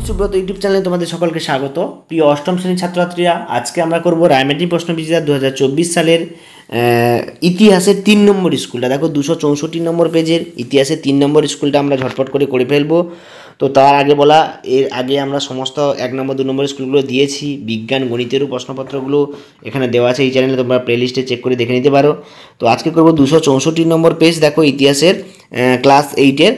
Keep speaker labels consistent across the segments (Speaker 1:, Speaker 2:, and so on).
Speaker 1: Subrata YouTube চ্যানেলে তোমাদের সকলকে স্বাগত। প্রিয় অষ্টম শ্রেণীর ছাত্রছাত্রীরা, আজকে আমরা করব রায়মার্টিন প্রশ্ন বিচিত্রা 2024 সালের ইতিহাসের 3 নম্বর স্কুলটা। দেখো 264 নম্বর পেজের ইতিহাসের 3 নম্বর স্কুলটা আমরা ঝটপট করে ফেলবো। তো তার আগে বলা, এর আগে আমরা সমস্ত 1 নম্বর 2 নম্বর স্কুলগুলো দিয়েছি। বিজ্ঞান গণিতেরও প্রশ্নপত্রগুলো এখানে দেওয়া আছে, এই চ্যানেলে তোমরা প্লেলিস্টে চেক করে দেখে নিতে পারো। তো আজকে করব 264 নম্বর পেজ। দেখো ইতিহাসের ক্লাস 8-এর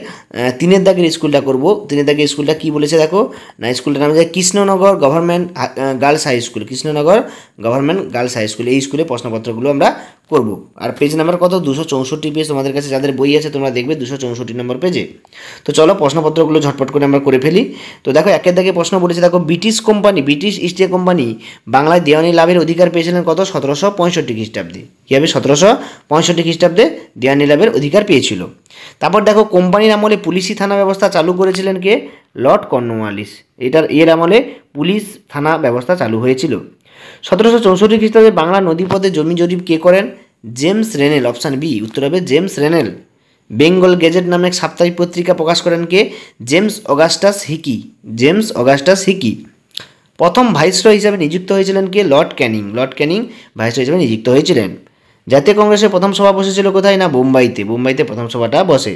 Speaker 1: 3-এর দাগের স্কুলটা করব। 3-এর দাগের স্কুলটা কী বলেছে দেখো না, স্কুলটার নাম হচ্ছে Krishnanagar government girls high school. Krishnanagar government girls high school, এই স্কুলে প্রশ্নপত্রগুলো আমরা করব। আর পেজ নাম্বার কত? 264 পেজ। তোমাদের কাছে যাদের বই আছে তোমরা দেখবে 264 নম্বর পেজে। তো চলো প্রশ্নপত্রগুলো ঝটপট করে আমরা করে ফেলি। তো দেখো একের দাগে প্রশ্ন বলেছে, দেখো ব্রিটিশ ইস্ট ইন্ডিয়া কোম্পানি বাংলায় দেওয়ানি লাভের অধিকার পেয়েছিলেন কত? 1765 খ্রিস্টাব্দে। কী হবে? 1765 খ্রিস্টাব্দে দেওয়ানি লাভের অধিকার পেয়েছিল। তারপর দেখো কোম্পানির আমলে পুলিশি থানা ব্যবস্থা চালু করেছিলেন কে? Lord Cornwallis. এর আমলে পুলিশ থানা ব্যবস্থা চালু হয়েছিল। 1764 খ্রিস্টাব্দে বাংলা নদীপথে জমি জরিপ কে করেন? জেমস রেনেল। অপশান বি, উত্তর হবে জেমস রেনেল। বেঙ্গল গেজেট নামে এক সাপ্তাহিক পত্রিকা প্রকাশ করেন কে? James Augustus Hicky. প্রথম ভাইসরয় হিসাবে নিযুক্ত হয়েছিলেন কে? লর্ড ক্যানিং ভাইসরয় হিসাবে নিযুক্ত হয়েছিলেন। জাতীয় কংগ্রেসের প্রথম সভা বসেছিল কোথায়? না বোম্বাইতে প্রথম সভাটা বসে।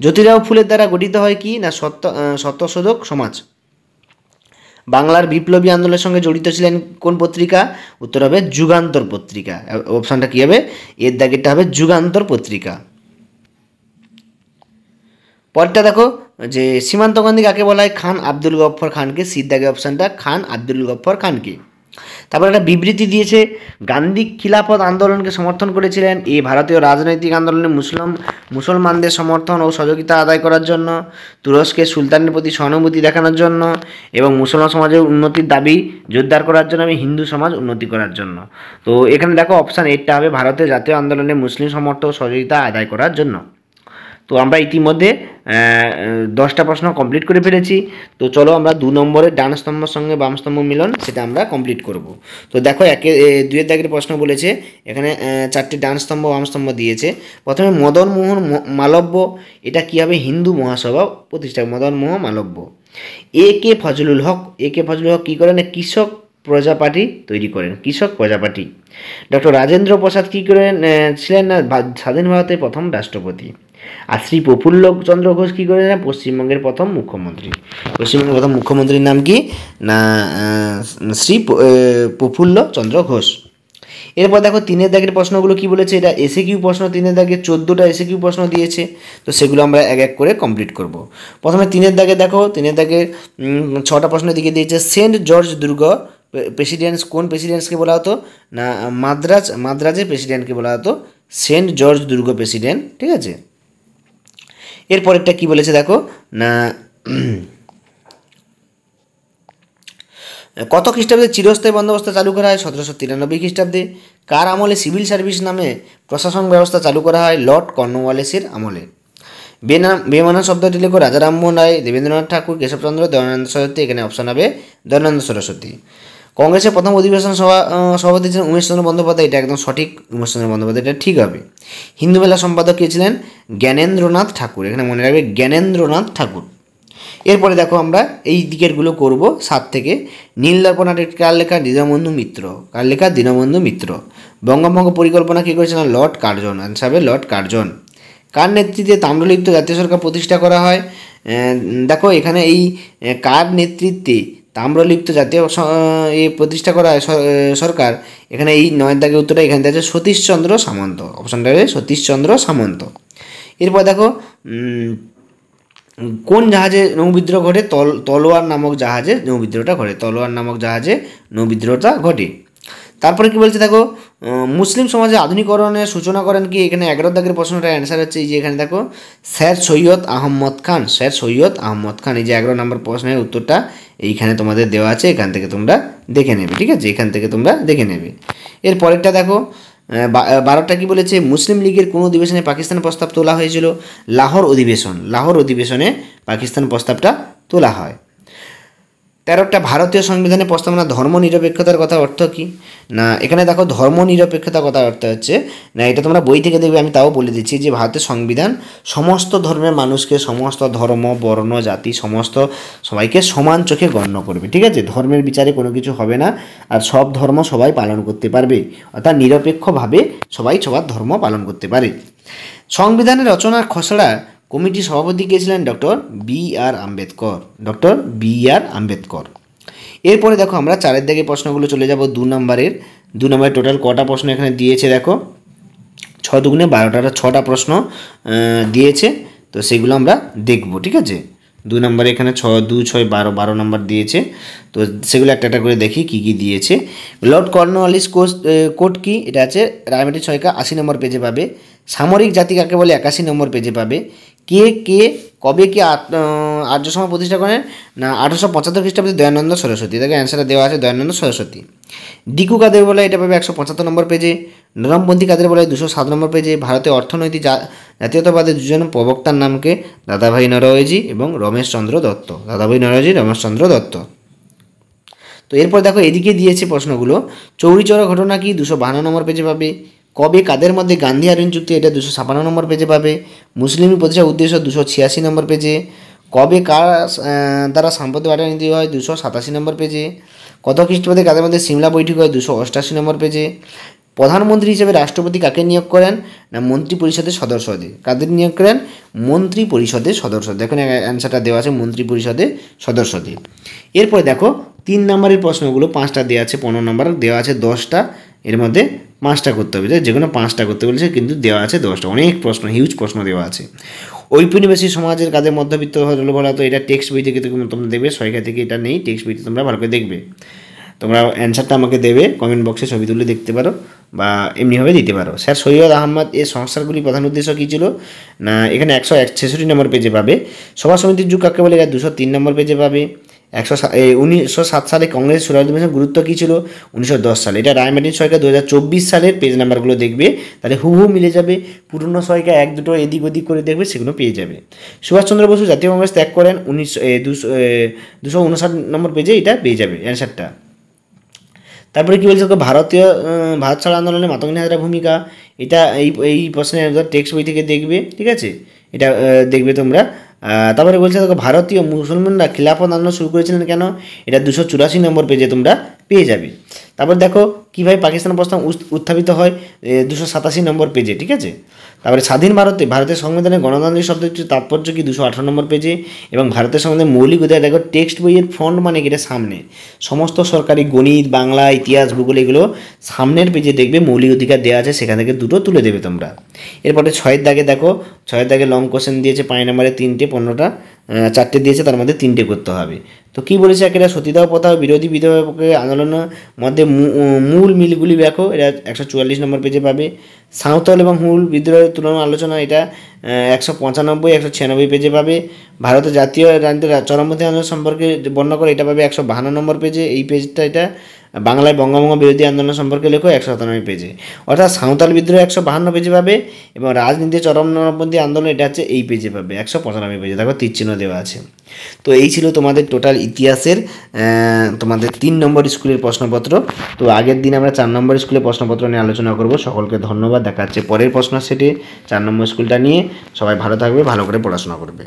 Speaker 1: জ্যোতিরাও ফুলের দ্বারা গঠিত হয় কি? না সত্যশোধক সমাজ। বাংলার বিপ্লবী আন্দোলনের সঙ্গে জড়িত ছিলেন কোন পত্রিকা? উত্তর হবে যুগান্তর পত্রিকা। অপশানটা কী হবে? এর দাগেরটা হবে যুগান্তর পত্রিকা। পরেরটা দেখো যে সীমান্ত গান্ধী কাকে বলা হয়? খান আব্দুল গফফর খানকে। সির দাগে অপশানটা খান আব্দুল গফফর খানকে। তারপর একটা বিবৃতি দিয়েছে, গান্ধী খিলাফত আন্দোলনকে সমর্থন করেছিলেন এই ভারতীয় রাজনৈতিক আন্দোলনে মুসলমানদের সমর্থন ও সহযোগিতা আদায় করার জন্য, তুরস্কের সুলতানের প্রতি সহানুভূতি দেখানোর জন্য এবং মুসলমান সমাজের উন্নতির দাবি জোরদার করার জন্য এবং হিন্দু সমাজ উন্নতি করার জন্য। তো এখানে দেখো অপশান এইটা হবে ভারতের জাতীয় আন্দোলনে মুসলিম সমর্থন ও সহযোগিতা আদায় করার জন্য। তো আমরা ইতিমধ্যে 10টা প্রশ্ন কমপ্লিট করে ফেলেছি। তো চলো আমরা 2 নম্বরের ডান স্তম্ভের সঙ্গে বাম স্তম্ভ মিলন সেটা আমরা কমপ্লিট করব। তো দেখো 2-এর দাগের প্রশ্ন বলেছে, এখানে 4টে ডান স্তম্ভ বাম স্তম্ভ দিয়েছে। প্রথমে মদন মোহন মালব্য, এটা কী হবে? হিন্দু মহাসভা প্রতিষ্ঠা। মদন মোহন মালব্য। এ কে ফজলুল হক কী করেন? কৃষক প্রজা পার্টি তৈরি করেন। ডক্টর রাজেন্দ্র প্রসাদ কী করেন? ছিলেন না স্বাধীন ভারতের প্রথম রাষ্ট্রপতি। আর শ্রী প্রফুল্ল চন্দ্র ঘোষ কী করেন? পশ্চিমবঙ্গের প্রথম মুখ্যমন্ত্রী। পশ্চিমবঙ্গের প্রথম মুখ্যমন্ত্রীর নাম কি? না শ্রী প্রফুল্ল চন্দ্র ঘোষ। এরপর দেখো 3-এর দাগের প্রশ্নগুলো কি বলেছে, এটা এসএকিউ প্রশ্ন। 3-এর দাগে 14টা এসএকিউ প্রশ্ন দিয়েছে। তো সেগুলো আমরা এক এক করে কমপ্লিট করব। প্রথমে 3-এর দাগে দেখো, 3-এর দাগে 6টা প্রশ্নের দিকে দিয়েছে। সেন্ট জর্জ দুর্গ প্রেসিডেন্টস কোন প্রেসিডেন্টসকে বলা হতো? না মাদ্রাজের প্রেসিডেন্টকে বলা হতো সেন্ট জর্জ দুর্গ প্রেসিডেন্ট। ঠিক আছে। এরপরেরটা কি বলেছে দেখো না, কত খ্রিস্টাব্দে চিরস্থায়ী বন্দোবস্ত চালু করা হয়? 1793 খ্রিস্টাব্দে। কার আমলে সিভিল সার্ভিস নামে প্রশাসন ব্যবস্থা চালু করা হয়? লর্ড কর্নওয়ালিসের আমলে। বেমানা শব্দটি লেখো রাজা রামমোহন রায়, দেবেন্দ্রনাথ ঠাকুর, কেশবচন্দ্র, দয়ানন্দ সরস্বতী। এখানে অপশান হবে দয়ানন্দ সরস্বতী। কংগ্রেসের প্রথম অধিবেশন সভাপতি ছিলেন উমেশচন্দ্র বন্দ্যোপাধ্যায়। এটা একদম সঠিক, উমেশচন্দ্র বন্দ্যোপাধ্যায়, এটা ঠিক হবে। হিন্দু মেলা সম্পাদক কে ছিলেন? জ্ঞানেন্দ্রনাথ ঠাকুর। এখানে মনে রাখবে জ্ঞানেন্দ্রনাথ ঠাকুর। এরপরে দেখো আমরা এই দিকেরগুলো করব 7 থেকে। নীলদর্পণ কার লেখা? দীনবন্ধু মিত্র। বঙ্গভঙ্গ পরিকল্পনা কী করেছিলেন? Lord Curzon. আনসার হবে লর্ড কার্জন। কার নেতৃত্বে তাম্রলিপ্ত জাতীয় সরকার প্রতিষ্ঠা করা হয়? দেখো এখানে এই কার নেতৃত্বে তাম্রলিপ্ত জাতীয় প্রতিষ্ঠা করা হয় সরকার, এখানে এই 9-এর দাগের উত্তরটা এখানে আছে সতীশচন্দ্র সামন্ত। অপশানটা হবে সতীশচন্দ্র সামন্ত। এরপর দেখো কোন জাহাজে নৌবিদ্রোহ ঘটে? তলোয়ার নামক জাহাজে নৌবিদ্রোহটা ঘটে। তারপরে কি বলছে দেখো, মুসলিম সমাজে আধুনিকরণের সূচনা করেন কি? এখানে 11 দাগের প্রশ্নটার অ্যান্সার হচ্ছে এই যে এখানে দেখো স্যার সৈয়দ আহমদ খান। এই যে 11 নম্বর প্রশ্নের উত্তরটা এইখানে তোমাদের দেওয়া আছে, এখান থেকে তোমরা দেখে নেবে। ঠিক আছে, এখান থেকে তোমরা দেখে নেবে। এর পরেরটা দেখো 12টা কি বলেছে, মুসলিম লীগের কোন অধিবেশনে পাকিস্তান প্রস্তাব তোলা হয়েছিল? লাহোর অধিবেশনে পাকিস্তান প্রস্তাবটা তোলা হয়। তেরোটা ভারতীয় সংবিধানের প্রস্তাবনা ধর্মনিরপেক্ষতার কথা অর্থ কী? না এখানে দেখো ধর্মনিরপেক্ষতার কথা অর্থ হচ্ছে না, এটা তোমরা বই থেকে দেখবে, আমি তাও বলে দিচ্ছি যে ভারতের সংবিধান সমস্ত ধর্মের মানুষকে, সমস্ত ধর্ম বর্ণ জাতি সমস্ত সবাইকে সমান চোখে গণ্য করবে, ঠিক আছে? ধর্মের বিচারে কোনো কিছু হবে না, আর সব ধর্ম সবাই পালন করতে পারবে, অর্থাৎ নিরপেক্ষভাবে সবাই সবার ধর্ম পালন করতে পারে। সংবিধানের রচনার খসড়া কমিটির সভাপতি কে ছিলেন? Doctor B.R.. Ambedkar. Doctor B.R.. Ambedkar. এরপরে দেখো আমরা 4 দাগে প্রশ্নগুলো চলে যাব 2 নম্বরের। 2 নম্বরে টোটাল কটা প্রশ্ন এখানে দিয়েছে দেখো, 6 দুগুণে 12টা, 6টা প্রশ্ন দিয়েছে, তো সেগুলো আমরা দেখব, ঠিক আছে? 2 নম্বরে এখানে 6 2 6 12 নম্বর দিয়েছে, তো সেগুলো একটা একটা করে দেখি কী কী দিয়েছে। লর্ড কর্নওয়ালিস কোড কি? এটা আছে রায়মার্টিন সহায়িকা 80 নম্বর পেজে পাবে। সামরিক জাতি কাকে বলে? 81 নম্বর পেজে পাবে। কে কবে কে আর্য সমাজ প্রতিষ্ঠা করেন? না 1875 খ্রিস্টাব্দে দয়ানন্দ সরস্বতী। দেখো অ্যান্সারটা দেওয়া আছে দয়ানন্দ সরস্বতী। ডিকু কাদের বলে? এটা পাবে 175 নম্বর পেজে। নরমপন্থী কাদের বলে? 207 নম্বর পেজে। ভারতের অর্থনৈতিক জাতীয়তাবাদের দুজন প্রবক্তার নামকে? দাদাভাই নরওয়েজি এবং রমেশচন্দ্র দত্ত। দাদাভাই নরওয়েজি, রমেশচন্দ্র দত্ত। তো এরপর দেখো এদিকে দিয়েছে প্রশ্নগুলো। চৌরি চৌরা ঘটনা কি? 252 নম্বর পেজে পাবে। কবে কাদের মধ্যে গান্ধী আরিন চুক্তি? এটা 256 নম্বর পেজে পাবে। মুসলিম প্রতিষ্ঠার উদ্দেশ্য 286 নম্বর পেজে। কবে কার দ্বারা সম্পত্তি বাটা নীতি হয়? 287 নম্বর পেজে। কত খ্রিস্টাব্দে কাদের মধ্যে সিমলা বৈঠক হয়? 288 নম্বর পেজে। প্রধানমন্ত্রী হিসেবে রাষ্ট্রপতি কাকে নিয়োগ করেন? না মন্ত্রী পরিষদের সদস্যদের। কাদের নিয়োগ করেন? মন্ত্রী পরিষদের সদস্যদের। দেখুন অ্যান্সারটা দেওয়া আছে মন্ত্রী পরিষদের সদস্যদের। এরপরে দেখো 3 নম্বরের প্রশ্নগুলো 5টা দেওয়া আছে, 15 নম্বর দেওয়া আছে 10টা, এর মধ্যে 5টা করতে হবে, যে কোনো 5টা করতে বলেছে, কিন্তু দেওয়া আছে 10টা। অনেক প্রশ্ন, হিউজ প্রশ্ন দেওয়া আছে। ঔপনিবেশিক সমাজের কাদের মধ্যবিত্ত হলো বলা? তো এটা টেক্সট বই থেকে তোমরা দেখবে, সহায়িকা থেকে এটা নেই, টেক্সট বইতে তোমরা ভালো করে দেখবে। তোমরা অ্যান্সারটা আমাকে দেবে, কমেন্ট বক্সে ছবি তুলে দেখতে পারো বা এমনিভাবে দিতে পারো। স্যার সৈয়দ আহমদ এর সংস্কারগুলি প্রধান উদ্দেশ্য কী ছিল? না এখানে 166 নম্বর পেজে পাবে। সভা সমিতির যুগ কাকে বলে? 203 নম্বর পেজে পাবে। 1907 সালে কংগ্রেস সুরাজ অধিবেশনের গুরুত্ব কী ছিল? 1910 সালে। এটা রায়মার্টিন সহায়িকা 2024 সালের পেজ নাম্বারগুলো দেখবে, তাহলে হুবহু মিলে যাবে। পুরনো সহায়িকা 1-2 এদিক ওদিক করে দেখবে, সেগুলো পেয়ে যাবে। সুভাষচন্দ্র বসু জাতীয় কংগ্রেস ত্যাগ করেন 259 নম্বর পেজে, এটা পেয়ে যাবে অ্যান্সারটা। তারপরে কী বলছে? ভারত ছাড় আন্দোলনে মাতঙ্গিনী হাজরার ভূমিকা, এটা এই প্রশ্নের টেক্সট বই থেকে দেখবে, ঠিক আছে? এটা দেখবে তোমরা। তারপরে বলছে দেখো ভারতীয় মুসলমানরা খিলাফত আন্দোলন শুরু করেছিলেন কেন? এটা 284 নম্বর পেজে তোমরা পেয়ে যাবে। তারপর দেখো কীভাবে পাকিস্তান প্রস্তাব উত্থাপিত হয়? 287 নম্বর পেজে, ঠিক আছে? তারপরে স্বাধীন ভারতের সংবিধানে গণতান্ত্রিক শব্দটির তাৎপর্য কি? 218 নম্বর পেজে। এবং ভারতের সংবিধানের মৌলিক অধিকার দেখো টেক্সট বইয়ের ফ্রন্ট মানে কি? এটা সামনে। সমস্ত সরকারি গণিত, বাংলা, ইতিহাস, ভূগোল এগুলো সামনের পেজে দেখবে মৌলিক অধিকার দেওয়া আছে, সেখান থেকে দুটো তুলে দেবে তোমরা। এরপরে 6 দাগে দেখো, 6 দাগে লং কোশ্চেন দিয়েছে 5 নম্বরে 3টে, 15টা 4টে দিয়েছে, তার মধ্যে 3টে করতে হবে। তো কী বলেছে? একটা সতীদাহ প্রথা বিরোধী বিধবা আন্দোলনের মধ্যে মূল মিলগুলি দেখো, এটা 144 নম্বর পেজে পাবে। সাঁওতাল এবং হুল বিদ্রোহের তুলনা আলোচনা, এটা 195 196 পেজে পাবে। ভারতের জাতীয় রাজনীতির চরমপন্থী আন্দোলন সম্পর্কে বর্ণনা করে, এটা পাবে 152 নম্বর পেজে। এই পেজটা এটা বাংলায় বঙ্গভঙ্গ বিরোধী আন্দোলন সম্পর্কে লেখো 197 পেজে। অর্থাৎ সাঁওতাল বিদ্রোহ 152 পেজে পাবে, এবং রাজনীতি চরমপন্থী আন্দোলন এটা হচ্ছে এই পেজে পাবে 195 পেজে। দেখো তীরচিহ্ন দেওয়া আছে। তো এই ছিল তোমাদের টোটাল ইতিহাসের তোমাদের 3 নম্বর স্কুলের প্রশ্নপত্র। তো আগের দিন আমরা 4 নম্বর স্কুলের প্রশ্নপত্র নিয়ে আলোচনা করব। সকলকে ধন্যবাদ। দেখা যাচ্ছে পরের প্রশ্ন সেটে 4 নম্বর স্কুলটা নিয়ে। সবাই ভালো থাকবে, ভালো করে পড়াশোনা করবে।